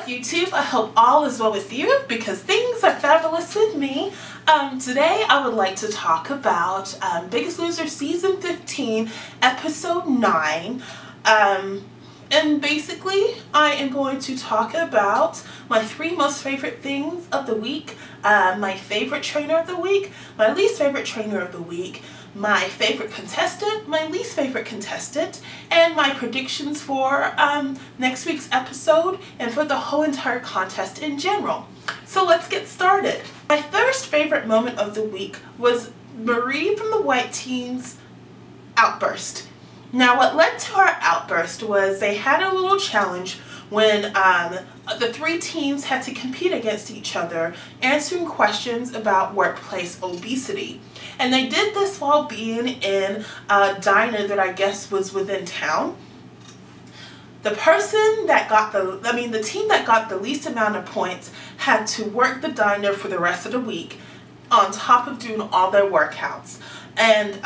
up, YouTube? I hope all is well with you because things are fabulous with me. Today I would like to talk about Biggest Loser Season 15, Episode 9. And basically I am going to talk about my 3 most favorite things of the week, my favorite trainer of the week, my least favorite trainer of the week, my favorite contestant, my least favorite contestant, and my predictions for next week's episode and for the whole entire contest in general. So let's get started. My first favorite moment of the week was Marie from the White Team's outburst. Now what led to her outburst was they had a little challenge when the 3 teams had to compete against each other answering questions about workplace obesity. And they did this while being in a diner that I guess was within town. The person that got the team that got the least amount of points had to work the diner for the rest of the week on top of doing all their workouts. And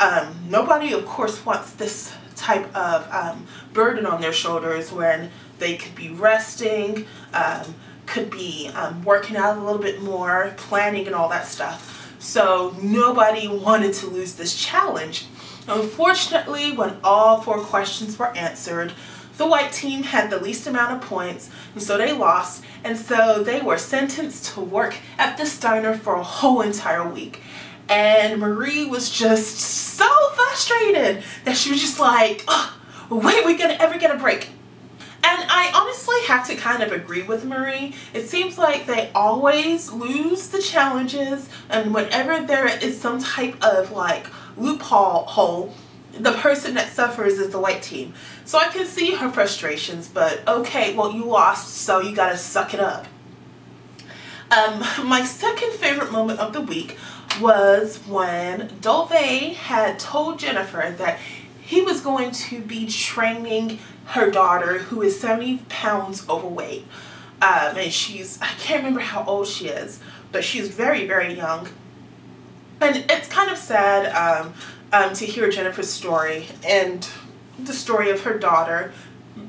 nobody, of course, wants this type of burden on their shoulders when they could be resting, could be working out a little bit more, planning and all that stuff. So nobody wanted to lose this challenge. Unfortunately, when all 4 questions were answered, the white team had the least amount of points, and so they lost, and so they were sentenced to work at this diner for a whole entire week. And Marie was just so frustrated that she was just like, when are we gonna ever get a break? And I honestly have to kind of agree with Marie. It seems like they always lose the challenges, and whenever there is some type of like loophole, the person that suffers is the white team. So I can see her frustrations, but okay, well, you lost, so you gotta suck it up. My second favorite moment of the week was when Dove had told Jennifer that he was going to be training her daughter, who is 70 pounds overweight. And I can't remember how old she is, but she's very, very young. And it's kind of sad to hear Jennifer's story and the story of her daughter,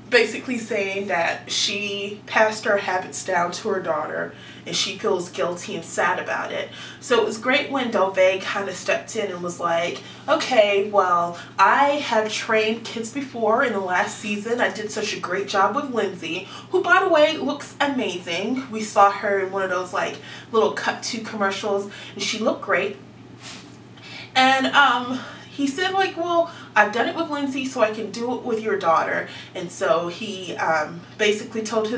basically saying that she passed her habits down to her daughter and she feels guilty and sad about it. So it was great when Dove kind of stepped in and was like, okay, well, I have trained kids before in the last season. I did such a great job with Lindsay, who by the way looks amazing. We saw her in one of those like little cut to commercials and she looked great. And he said like, well, I've done it with Lindsay, so I can do it with your daughter. And so he basically told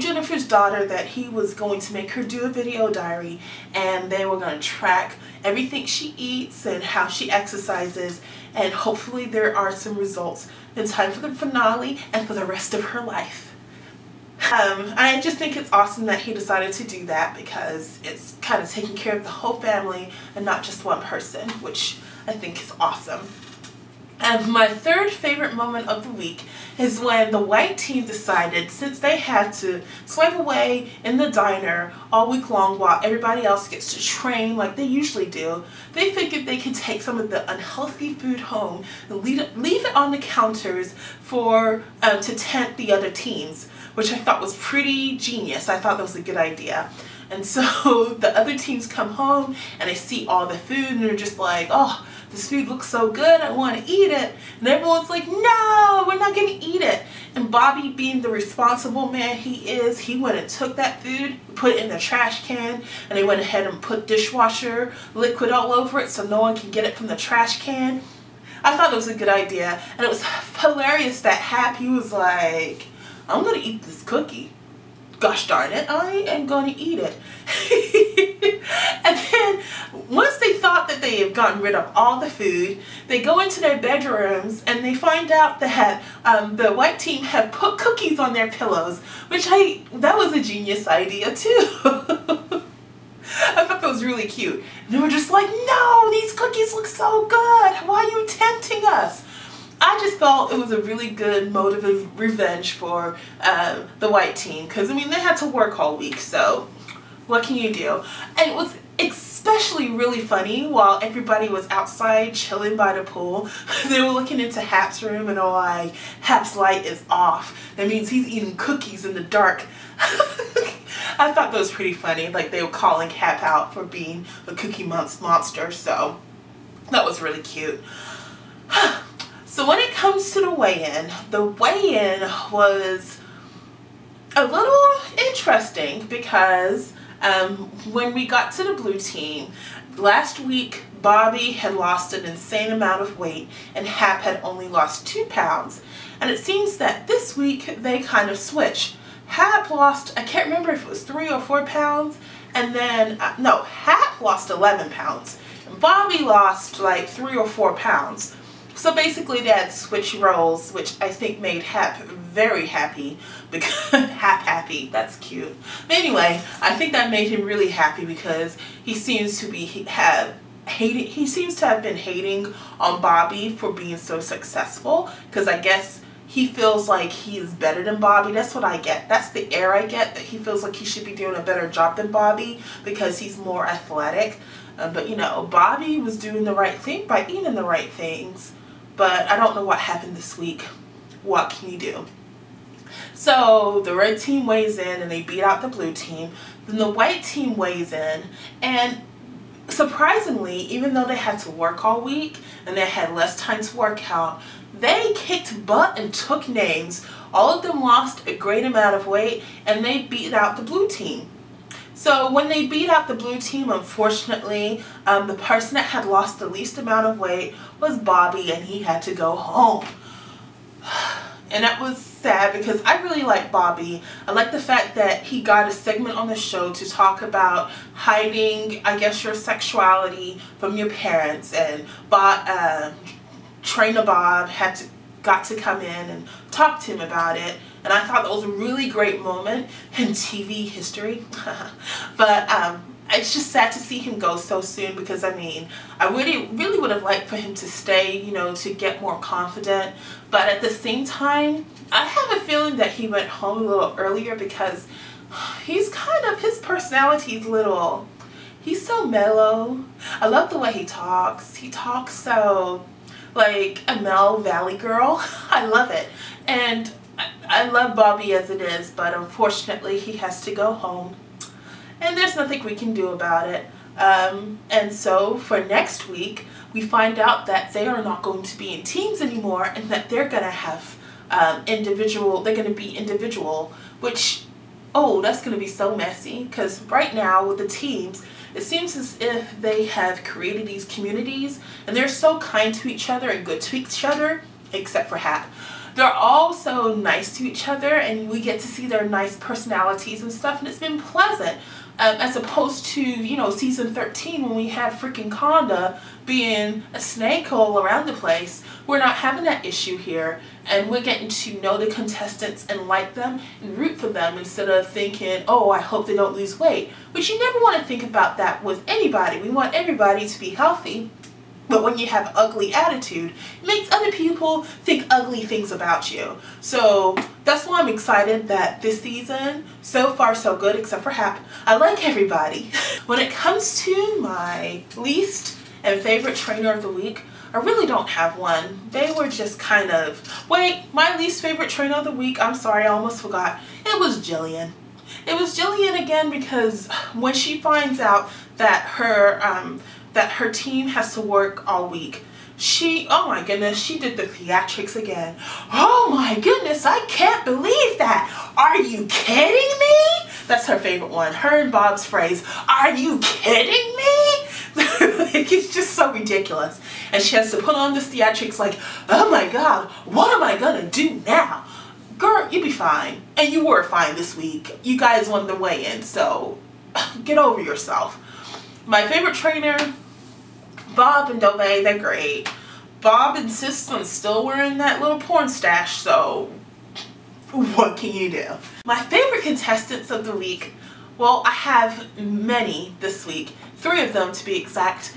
Jennifer's daughter that he was going to make her do a video diary, and they were going to track everything she eats and how she exercises, and hopefully there are some results in time for the finale and for the rest of her life. I just think it's awesome that he decided to do that because it's kind of taking care of the whole family and not just one person, which I think is awesome. And my third favorite moment of the week is when the white team decided, since they had to slave away in the diner all week long while everybody else gets to train like they usually do, they figured they could take some of the unhealthy food home and leave it on the counters for to tempt the other teams, which I thought was pretty genius. I thought that was a good idea. And so the other teams come home and they see all the food and they're just like, oh, this food looks so good, I want to eat it. And everyone's like, no, we're not going to eat it. And Bobby, being the responsible man he is, he went and took that food, put it in the trash can, and they went ahead and put dishwasher liquid all over it so no one can get it from the trash can. I thought it was a good idea, and it was hilarious that Happy was like, I'm going to eat this cookie. Gosh darn it, I am going to eat it. And then once they thought that they have gotten rid of all the food, they go into their bedrooms and they find out that the white team have put cookies on their pillows, which that was a genius idea too. I thought that was really cute. And they were just like, no, these cookies look so good. Why are you tempting us? I just felt it was a really good motive of revenge for the white team, because I mean they had to work all week, so what can you do? And it was especially really funny while everybody was outside chilling by the pool. They were looking into Hap's room and all like, Hap's light is off. That means he's eating cookies in the dark. I thought that was pretty funny. Like they were calling Hap out for being a cookie monster. So that was really cute. So when it comes to the weigh-in was a little interesting because when we got to the blue team, last week Bobby had lost an insane amount of weight and Hap had only lost 2 pounds. And it seems that this week they kind of switched. Hap lost, I can't remember if it was 3 or 4 pounds, and then, no, Hap lost 11 pounds. And Bobby lost like 3 or 4 pounds. So basically they had switch roles, which I think made Hap very happy because Hap happy, that's cute. But anyway, I think that made him really happy because he seems to have been hating on Bobby for being so successful, because I guess he feels like he is better than Bobby. That's what I get. That's the air I get, that he feels like he should be doing a better job than Bobby because he's more athletic. But you know, Bobby was doing the right thing by eating the right things. But I don't know what happened this week. What can you do? So the red team weighs in and they beat out the blue team. Then the white team weighs in, and surprisingly, even though they had to work all week and they had less time to work out, they kicked butt and took names. All of them lost a great amount of weight and they beat out the blue team. So when they beat out the blue team, unfortunately, the person that had lost the least amount of weight was Bobby, and he had to go home. And that was sad because I really like Bobby. I like the fact that he got a segment on the show to talk about hiding, I guess, your sexuality from your parents. And Trainer Bob got to come in and talk to him about it. And I thought that was a really great moment in TV history. But it's just sad to see him go so soon because, I mean, I really would have liked for him to stay, you know, to get more confident. But at the same time, I have a feeling that he went home a little earlier because his personality is he's so mellow. I love the way he talks. He talks so like a Mel Valley girl. I love it. And I love Bobby as it is, but unfortunately he has to go home. And there's nothing we can do about it. And so for next week, we find out that they are not going to be in teams anymore and that they're going to have they're going to be individual, which, oh, that's going to be so messy because right now with the teams, it seems as if they have created these communities and they're so kind to each other and good to each other, except for Hap. They're all so nice to each other and we get to see their nice personalities and stuff, and it's been pleasant. As opposed to, you know, season 13 when we had freaking Conda being a snake all around the place. We're not having that issue here, and we're getting to know the contestants and like them and root for them instead of thinking, oh, I hope they don't lose weight. Which you never want to think about that with anybody. We want everybody to be healthy. But when you have ugly attitude, it makes other people think ugly things about you. So that's why I'm excited that this season, so far so good, except for Hap, I like everybody. When it comes to my least and favorite trainer of the week, I really don't have one. They were just kind of, wait, my least favorite trainer of the week, I'm sorry, I almost forgot. It was Jillian. It was Jillian again because when she finds out that her team has to work all week, oh my goodness, she did the theatrics again. Oh my goodness, I can't believe that. Are you kidding me? That's her favorite one. Her and Bob's phrase, are you kidding me? It's just so ridiculous. And she has to put on this theatrics like, oh my God, what am I gonna do now? Girl, you'll be fine. And you were fine this week. You guys won the weigh-in, so get over yourself. My favorite trainer, Bob and Dove, they're great. Bob insists on still wearing that little porn stash, so what can you do? My favorite contestants of the week, well, I have many this week. 3 of them to be exact.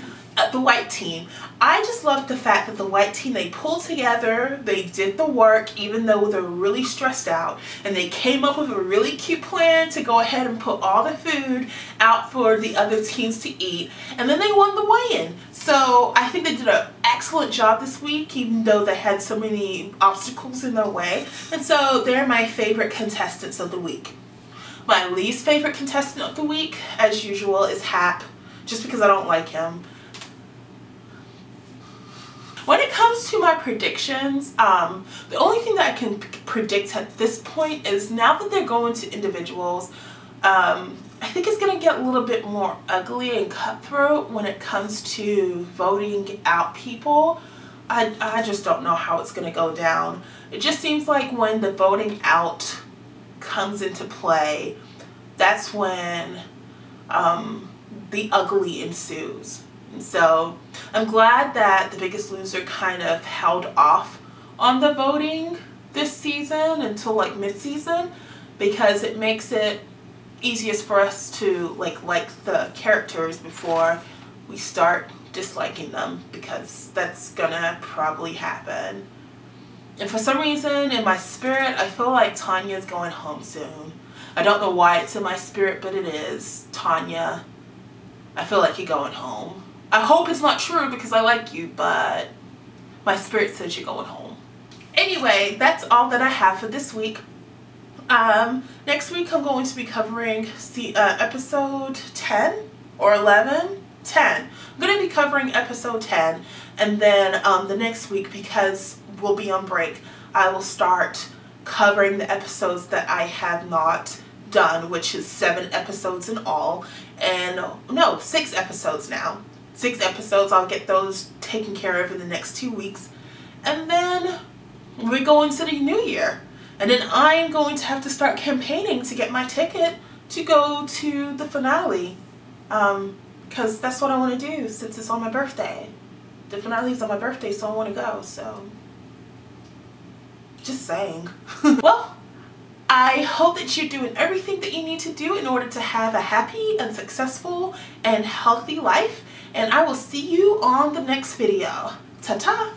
the white team. I just love the fact that the white team, they pulled together, they did the work even though they're really stressed out, and they came up with a really cute plan to go ahead and put all the food out for the other teams to eat, and then they won the weigh-in. So I think they did an excellent job this week, even though they had so many obstacles in their way, and so they're my favorite contestants of the week. My least favorite contestant of the week, as usual, is Hap, just because I don't like him. When it comes to my predictions, the only thing that I can predict at this point is now that they're going to individuals, I think it's going to get a little bit more ugly and cutthroat when it comes to voting out people. I just don't know how it's going to go down. It just seems like when the voting out comes into play, that's when the ugly ensues. And so I'm glad that The Biggest Loser kind of held off on the voting this season until like mid-season, because it makes it easiest for us to like the characters before we start disliking them, because that's gonna probably happen. And for some reason in my spirit, I feel like Tanya's going home soon. I don't know why it's in my spirit, but it is. Tanya, I feel like you're going home. I hope it's not true because I like you, but my spirit says you're going home. Anyway, that's all that I have for this week. Next week I'm going to be covering episode 10 or 11? 10. I'm going to be covering episode 10, and then the next week, because we'll be on break, I will start covering the episodes that I have not done, which is 7 episodes in all, and no, 6 episodes now. 6 episodes, I'll get those taken care of in the next 2 weeks, and then we go into the new year, and then I'm going to have to start campaigning to get my ticket to go to the finale, because that's what I want to do since it's on my birthday. The finale is on my birthday, so I want to go, so just saying. Well, I hope that you're doing everything that you need to do in order to have a happy and successful and healthy life, and I will see you on the next video. Ta-ta!